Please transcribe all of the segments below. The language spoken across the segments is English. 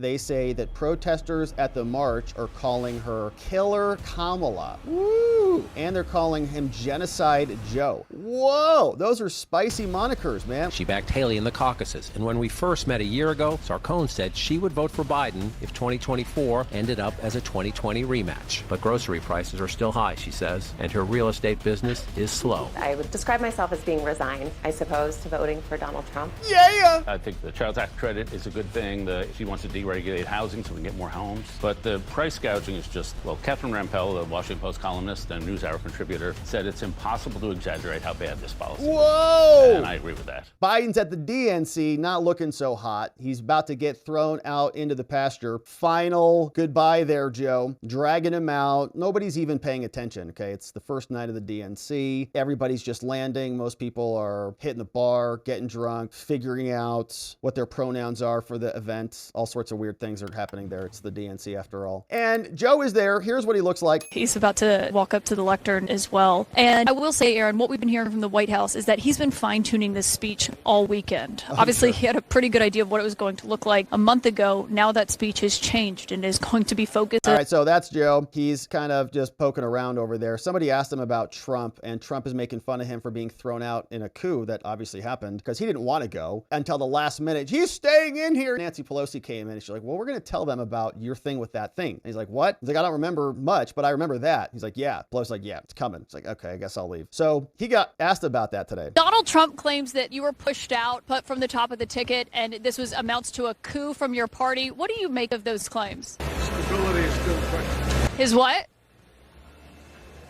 They say that protesters at the march are calling her Killer Kamala. Woo! And they're calling him Genocide Joe. Whoa! Those are spicy monikers, man. She backed Haley in the caucuses, and when we first met a year ago, Sarkone said she would vote for Biden if 2024 ended up as a 2020 rematch. But grocery prices are still high, she says, and her real estate business is slow. I would describe myself as being resigned, I suppose, to voting for Donald Trump. Yeah! I think the child tax credit is a good thing. She wants to deregulate housing so we can get more homes. But the price gouging is just, well, Catherine Rampell, the Washington Post columnist and NewsHour contributor, said it's impossible to exaggerate how bad this policy is. Whoa! And I agree with that. Biden's at the DNC, not looking so hot. He's about to get thrown out into the pasture. Final goodbye there, Joe. Dragging him out. Nobody's even paying attention, okay? It's the first night of the DNC. Everybody's just landing. Most people are hitting the bar, getting drunk, figuring out what their pronouns are for the event. All sorts of weird things are happening there. It's the DNC after all. And Joe is there. Here's what he looks like. He's about to walk up to the lectern as well. And I will say, Aaron, what we've been hearing from the White House is that he's been fine-tuning this speech all weekend. Obviously, he had a pretty good idea of what it was going to look like a month ago. Now that speech has changed and is going to be focused. All right, so that's Joe. He's kind of just poking around over there. Somebody asked him about Trump, and Trump is making fun of him for being thrown out in a coup that obviously happened because he didn't want to go until the last minute. He's staying in here. Nancy Pelosi came in and she's like, well, we're going to tell them about your thing with that thing. And he's like, what? He's like, I don't remember much, but I remember that. He's like, yeah. Pelosi's like, yeah, it's coming. It's like, okay, I guess I'll leave. So he got asked about that today. Donald Trump claims that you were pushed out, but from the top of the ticket, and this amounts to a coup from your party. What do you make of those claims? Stability is still questionable. His what?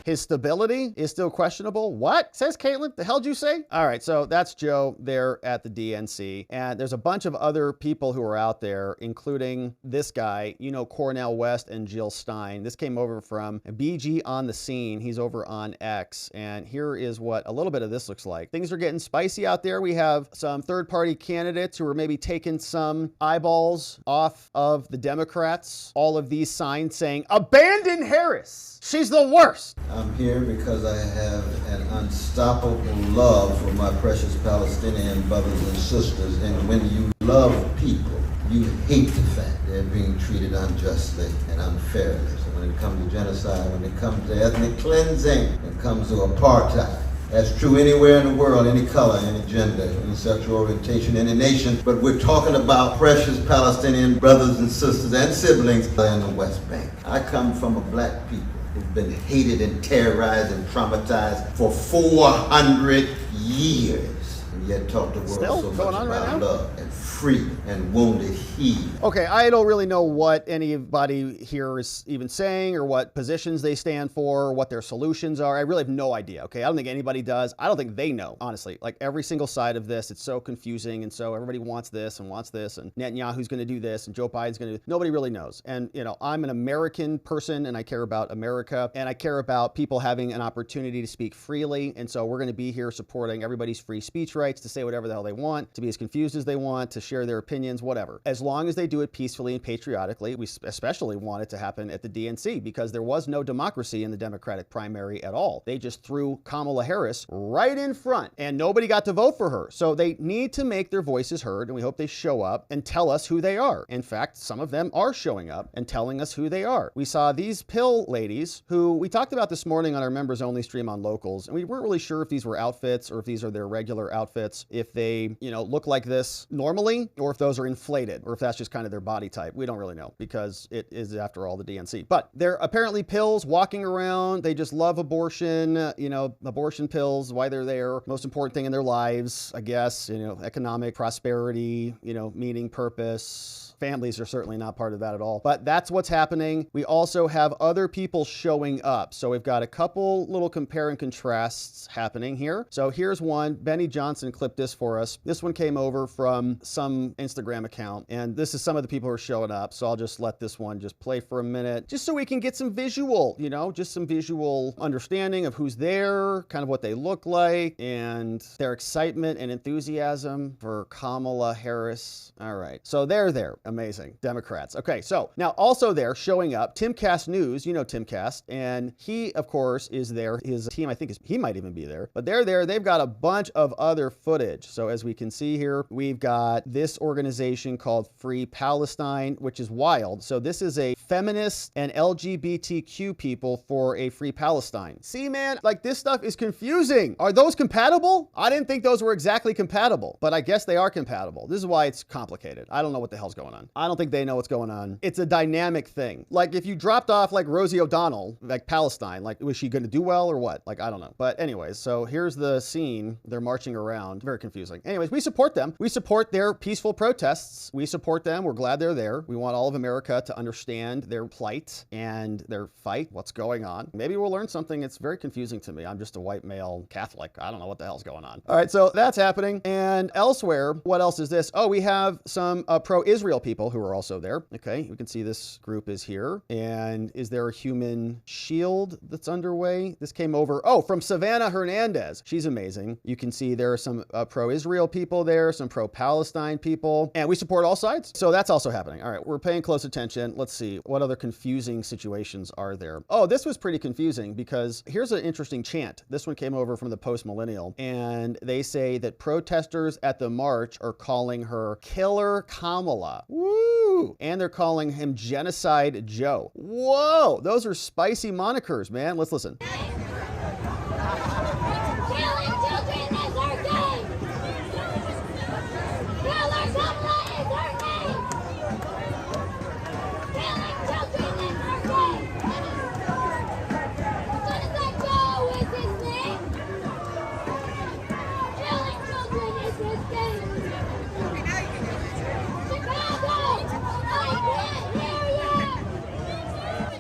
His stability is still questionable. What? Says Caitlin. The hell did you say? All right, so that's Joe there at the DNC. And there's a bunch of other people who are out there, including this guy, you know, Cornel West and Jill Stein. This came over from BG on the Scene. He's over on X. And here is what a little bit of this looks like. Things are getting spicy out there. We have some third-party candidates who are maybe taking some eyeballs off of the Democrats. All of these signs saying, abandon Harris. She's the worst. I'm here because I have an unstoppable love for my precious Palestinian brothers and sisters. And when you love people, you hate the fact they're being treated unjustly and unfairly. So when it comes to genocide, when it comes to ethnic cleansing, when it comes to apartheid, that's true anywhere in the world, any color, any gender, any sexual orientation, any nation. But we're talking about precious Palestinian brothers and sisters and siblings in the West Bank. I come from a black people who've been hated and terrorized and traumatized for 400 years, and yet taught the world Still so going much on right about now? love and freedom and wounded healed. Okay, I don't really know what anybody here is even saying or what positions they stand for or what their solutions are. I really have no idea, okay? I don't think anybody does. I don't think they know, honestly. Like every single side of this, it's so confusing, and so everybody wants this, and Netanyahu's going to do this, and Joe Biden's going to do. Nobody really knows. And, you know, I'm an American person, and I care about America, and I care about people having an opportunity to speak freely, and so we're going to be here supporting everybody's free speech rights to say whatever the hell they want, to be as confused as they want, to share their opinions, whatever. As long as they do it peacefully and patriotically. We especially want it to happen at the DNC because there was no democracy in the Democratic primary at all. They just threw Kamala Harris right in front and nobody got to vote for her. So they need to make their voices heard, and we hope they show up and tell us who they are. In fact, some of them are showing up and telling us who they are. We saw these pill ladies who we talked about this morning on our members only stream on Locals, and we weren't really sure if these were outfits or if these are their regular outfits, if they, you know, look like this normally or if those are inflated or if that's just kind of their body type. We don't really know because it is, after all, the DNC. But they're apparently pills walking around. They just love abortion, you know, abortion pills, why they're there. Most important thing in their lives, I guess, you know, economic prosperity, you know, meaning, purpose. Families are certainly not part of that at all. But that's what's happening. We also have other people showing up. So we've got a couple little compare and contrasts happening here. So here's one. Benny Johnson clipped this for us. This one came over from some Instagram account, and this is some of the people who are showing up. So I'll just let this one just play for a minute, just so we can get some visual, you know, just some visual understanding of who's there, kind of what they look like, and their excitement and enthusiasm for Kamala Harris. All right. So they're there. Amazing. Democrats. Okay. So now also there showing up, Timcast News, you know, Timcast, and he, of course, is there. His team, I think he might even be there, but they're there. They've got a bunch of other footage. So as we can see here, we've got this this organization called Free Palestine, which is wild. So this is a feminist and LGBTQ people for a free Palestine. See, man, like this stuff is confusing. Are those compatible? I didn't think those were exactly compatible, but I guess they are compatible. This is why it's complicated. I don't know what the hell's going on. I don't think they know what's going on. It's a dynamic thing. Like if you dropped off like Rosie O'Donnell, like Palestine, like was she going to do well or what? Like, I don't know. But anyways, so here's the scene. They're marching around. Very confusing. Anyways, we support them. We support their peaceful protests. We support them. We're glad they're there. We want all of America to understand their plight and their fight. What's going on? Maybe we'll learn something. It's very confusing to me. I'm just a white male Catholic. I don't know what the hell's going on. All right, so that's happening. And elsewhere, what else is this? Oh, we have some pro-Israel people who are also there. Okay, you can see this group is here. And is there a human shield that's underway? This came over, oh, from Savannah Hernandez. She's amazing. You can see there are some pro-Israel people there, some pro-Palestine people, and we support all sides. So that's also happening. All right, we're paying close attention. Let's see, what other confusing situations are there? Oh, this was pretty confusing because here's an interesting chant. This one came over from the Post-Millennial, and they say that protesters at the march are calling her Killer Kamala. Woo! And they're calling him Genocide Joe. Whoa, those are spicy monikers, man. Let's listen.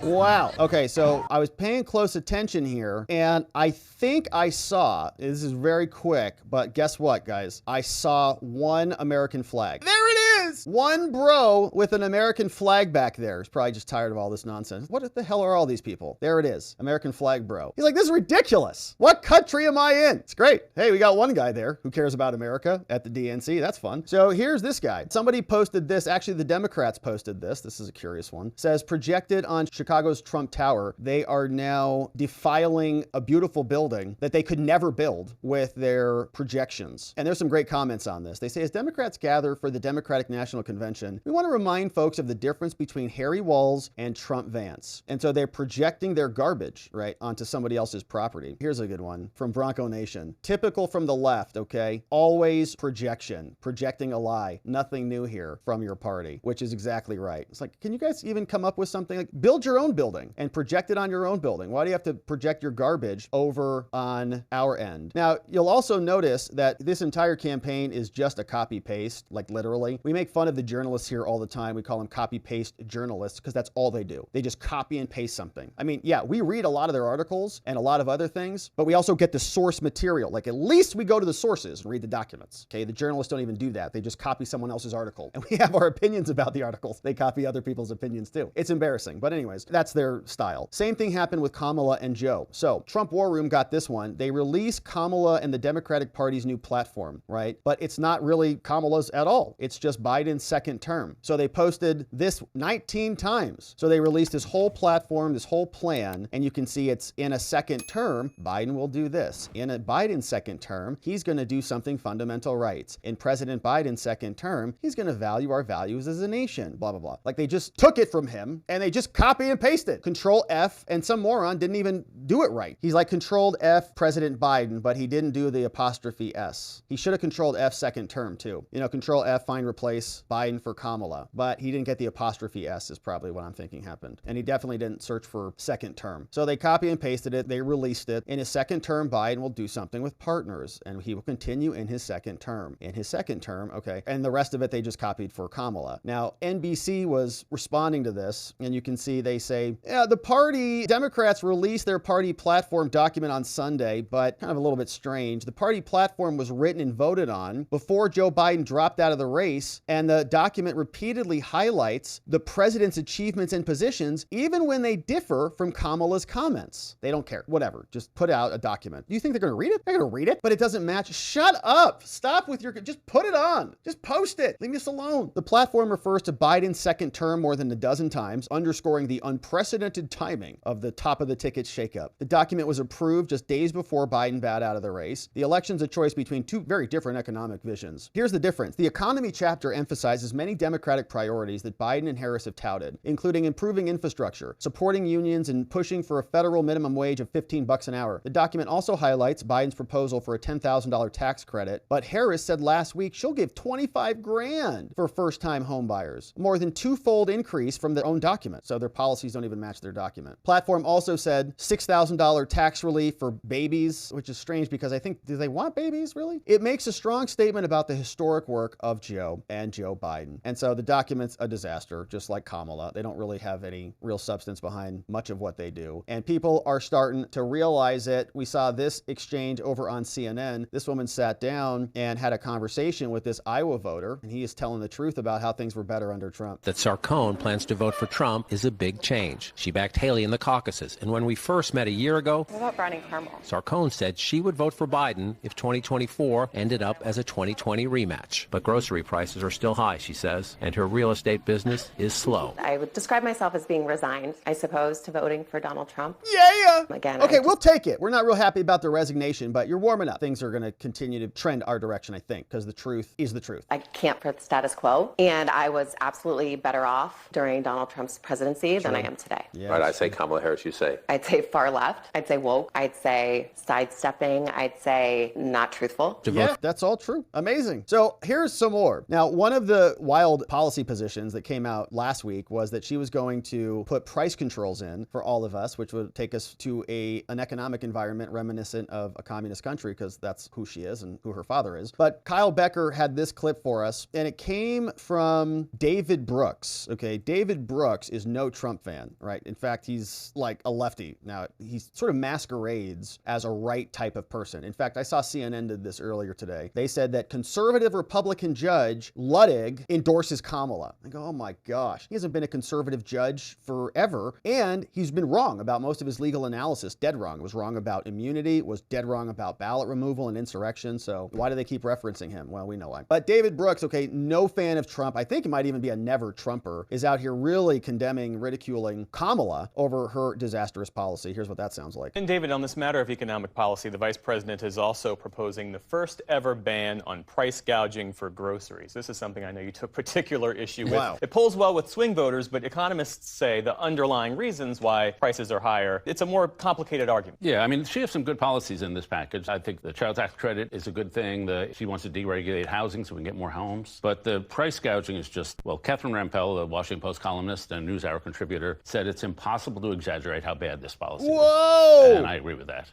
Wow. Okay, so I was paying close attention here, and I think I saw, this is very quick, but guess what, guys? I saw one American flag. There it is! One bro with an American flag back there. He's probably just tired of all this nonsense. What the hell are all these people? There it is. American flag bro. He's like, this is ridiculous. What country am I in? It's great. Hey, we got one guy there who cares about America at the DNC. That's fun. So here's this guy. Somebody posted this. Actually, the Democrats posted this. This is a curious one. It says, projected on Chicago's Trump Tower, they are now defiling a beautiful building that they could never build with their projections. And there's some great comments on this. They say, as Democrats gather for the Democratic National Convention, we want to remind folks of the difference between hairy walls and Trump Vance. And so they're projecting their garbage, right, onto somebody else's property. Here's a good one from Bronco Nation. Typical from the left, okay? Always projection, projecting a lie. Nothing new here from your party, which is exactly right. It's like, can you guys even come up with something like build your own building and project it on your own building? Why do you have to project your garbage over on our end? Now, you'll also notice that this entire campaign is just a copy paste, like literally. We make fun of the journalists here all the time. We call them copy paste journalists because that's all they do. They just copy and paste something. I mean, yeah, we read a lot of their articles and a lot of other things, but we also get the source material. Like at least we go to the sources and read the documents. Okay, the journalists don't even do that. They just copy someone else's article. And we have our opinions about the articles. They copy other people's opinions too. It's embarrassing. But anyways, that's their style. Same thing happened with Kamala and Joe. So Trump War Room got this one. They released Kamala and the Democratic Party's new platform, right? But it's not really Kamala's at all. It's just Biden's second term. So they posted this 19 times. So they released this whole platform, this whole plan, and you can see it's in a second term, Biden will do this. In a Biden second term, he's going to do something fundamental rights. In President Biden's second term, he's going to value our values as a nation, blah, blah, blah. Like they just took it from him and they just copy and paste it. Control F, and some moron didn't even do it right. He's like Controlled F President Biden, but he didn't do the apostrophe S. He should have Controlled F second term too. You know, Control F, find replace Biden for Kamala, but he didn't get the apostrophe S is probably what I'm thinking happened. And he definitely didn't search for second term. So they copy and pasted it. They released it. In his second term, Biden will do something with partners and he will continue in his second term. In his second term, okay. And the rest of it, they just copied for Kamala. Now, NBC was responding to this and you can see they say, yeah, the party, Democrats released their party platform document on Sunday, but kind of a little bit strange. The party platform was written and voted on before Joe Biden dropped out of the race And the document repeatedly highlights the president's achievements and positions, even when they differ from Kamala's comments. They don't care. Whatever. Just put out a document. Do you think they're going to read it? They're going to read it, but it doesn't match. Shut up. Stop with your, just put it on. Just post it. Leave us alone. The platform refers to Biden's second term more than a dozen times, underscoring the unprecedented timing of the top of the ticket shakeup. The document was approved just days before Biden bowed out of the race. The election's a choice between two very different economic visions. Here's the difference. The economy chapter emphasizes many Democratic priorities that Biden and Harris have touted, including improving infrastructure, supporting unions, and pushing for a federal minimum wage of $15 an hour. The document also highlights Biden's proposal for a $10,000 tax credit, but Harris said last week she'll give $25 grand for first-time home buyers, more than twofold increase from their own document. So their policies don't even match their document. Platform also said $6,000 tax relief for babies, which is strange because I think, do they want babies really? It makes a strong statement about the historic work of Joe and Joe Biden. And so the document's a disaster, just like Kamala. They don't really have any real substance behind much of what they do. And people are starting to realize it. We saw this exchange over on CNN. This woman sat down and had a conversation with this Iowa voter, and he is telling the truth about how things were better under Trump. That Sarcone plans to vote for Trump is a big change. She backed Haley in the caucuses, and when we first met a year ago, What about Browning Caramel? Sarcone said she would vote for Biden if 2024 ended up as a 2020 rematch. But grocery prices are still high, she says, and her real estate business is slow. I would describe myself as being resigned, I suppose, to voting for Donald Trump. Yeah. Again, Okay, we'll take it. We're not real happy about the resignation, but you're warming up. Things are going to continue to trend our direction, I think, because the truth is the truth. I can't for the status quo, and I was absolutely better off during Donald Trump's presidency than I am today. Yeah. Right, I say Kamala Harris, you say. I'd say far left. I'd say woke. I'd say sidestepping. I'd say not truthful. Yeah, that's all true. Amazing. So here's some more. Now, one of the wild policy positions that came out last week was that she was going to put price controls in for all of us, which would take us to an economic environment reminiscent of a communist country, because that's who she is and who her father is. But Kyle Becker had this clip for us, and it came from David Brooks. Okay, David Brooks is no Trump fan, right? In fact, he's like a lefty. Now, he sort of masquerades as a right type of person. In fact, I saw CNN did this earlier today. They said that conservative Republican judge Luttig endorses Kamala. I go, oh my gosh. He hasn't been a conservative judge forever, and he's been wrong about most of his legal analysis. Dead wrong. It was wrong about immunity, was dead wrong about ballot removal and insurrection. So why do they keep referencing him? Well, we know why. But David Brooks, okay, no fan of Trump. I think it might even be a never Trumper, is out here really condemning, ridiculing Kamala over her disastrous policy. Here's what that sounds like. And David, on this matter of economic policy, the vice president is also proposing the first ever ban on price gouging for groceries. This is something I know you took particular issue with. Wow. It polls well with swing voters, but economists say the underlying reasons why prices are higher, it's a more complicated argument. Yeah, I mean, she has some good policies in this package. I think the child tax credit is a good thing. She wants to deregulate housing so we can get more homes. But the price gouging is just, well, Catherine Rampell, the Washington Post columnist and NewsHour contributor, said it's impossible to exaggerate how bad this policy is. And I agree with that.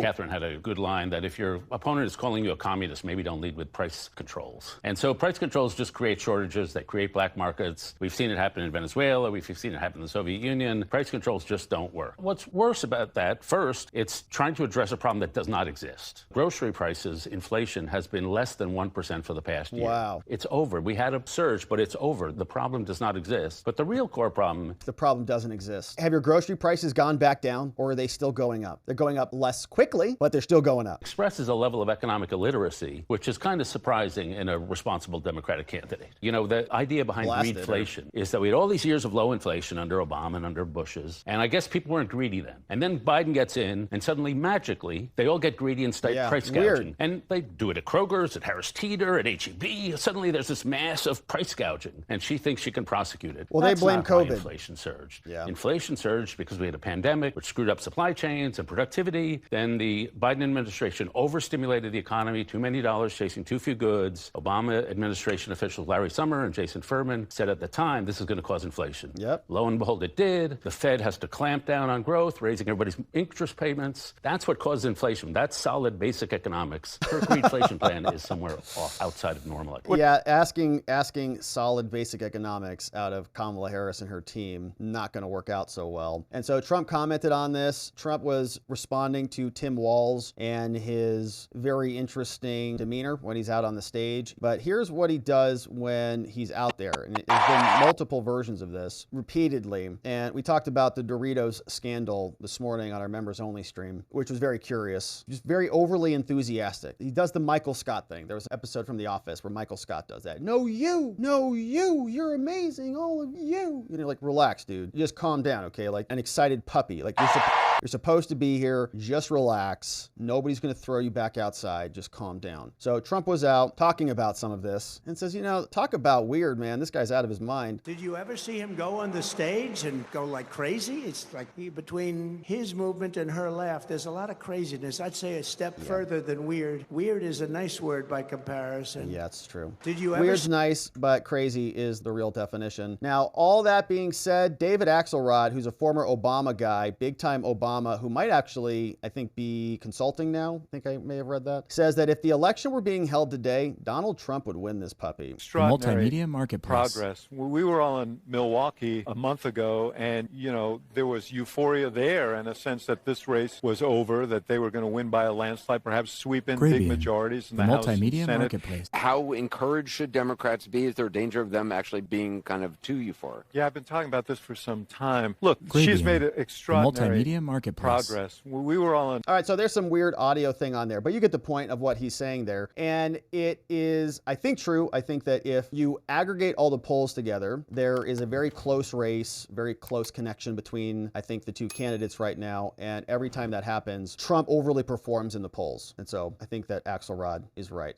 Catherine had a good line that if your opponent is calling you a communist, maybe don't lead with price controls. And so price controls just create shortages, that create black markets. We've seen it happen in Venezuela. We've seen it happen in the Soviet Union. Price controls just don't work. What's worse about that, first, it's trying to address a problem that does not exist. Grocery prices, inflation has been less than 1% for the past year. Wow. It's over. We had a surge, but it's over. The problem does not exist. But the real core problem... The problem doesn't exist. Have your grocery prices gone back down, or are they still going up? They're going up less quickly, but they're still going up. Expresses a level of economic illiteracy, which is kind of surprising in a responsible Democratic candidate. You know, the idea behind greedflation is that we had all these years of low inflation under Obama and under Bush's, and I guess people weren't greedy then. And then Biden gets in, and suddenly, magically, they all get greedy and start price gouging. Weird. And they do it at Kroger's, at Harris Teeter, at H-E-B. Suddenly there's this mass of price gouging, and she thinks she can prosecute it. Well, That's they blame not why COVID. Inflation surged. Yeah. Inflation surged because we had a pandemic, which screwed up supply chains and productivity. Then the Biden administration overstimulated the economy, too many dollars chasing too few goods. Obama administration officials Larry Summer and Jason Furman said at the time this is going to cause inflation. Yep. Lo and behold, it did. The Fed has to clamp down on growth, raising everybody's interest payments. That's what causes inflation. That's solid basic economics. Her greedflation plan is somewhere off outside of normal economics. Yeah, asking solid basic economics out of Kamala Harris and her team, not going to work out so well. And so Trump commented on this. Trump was responding to Tim Walz and his very interesting demeanor when he's out on the stage. But here's what he does when he's out there. And there's been multiple versions of this repeatedly. And we talked about the Doritos scandal this morning on our members only stream, which was very curious, just very overly enthusiastic. He does the Michael Scott thing. There was an episode from The Office where Michael Scott does that. No, you're amazing, all of you. You know, like, relax, dude. You just calm down, okay? Like an excited puppy. Like, you're supposed to be here. Just relax. Nobody's going to throw you back outside. Just calm down. So Trump was out talking about some of this and says, you know, talk about weird, man. This guy's out of his mind. Did you ever see him go on the stage and go like crazy? It's like between his movement and her laugh, there's a lot of craziness. I'd say a step further than weird. Weird is a nice word by comparison. Yeah, it's true. Did you ever? Weird's nice, but crazy is the real definition. Now, all that being said, David Axelrod, who's a former Obama guy, big-time Obama, who might actually, I think, be consulting now, I think I may have read that, says that if the election were being held today, Donald Trump would win this puppy. The multimedia marketplace. Progress. We were all in Milwaukee a month ago, and, you know, there was euphoria there and a sense that this race was over, that they were going to win by a landslide, perhaps sweep in big majorities in the House and multimedia Senate. Marketplace. How encouraged should Democrats be? Is there a danger of them actually being kind of too euphoric? Yeah, I've been talking about this for some time. Look, she's made an extraordinary multimedia marketplace. Progress. We were all in. All right, so there's some weird audio thing on there, but you get the point of what he's saying there. And it is, I think, true. I think that if you aggregate all the polls together, there is a very close race, very close connection between, I think, the two candidates right now. And every time that happens, Trump overly performs in the polls. And so I think that Axelrod is right.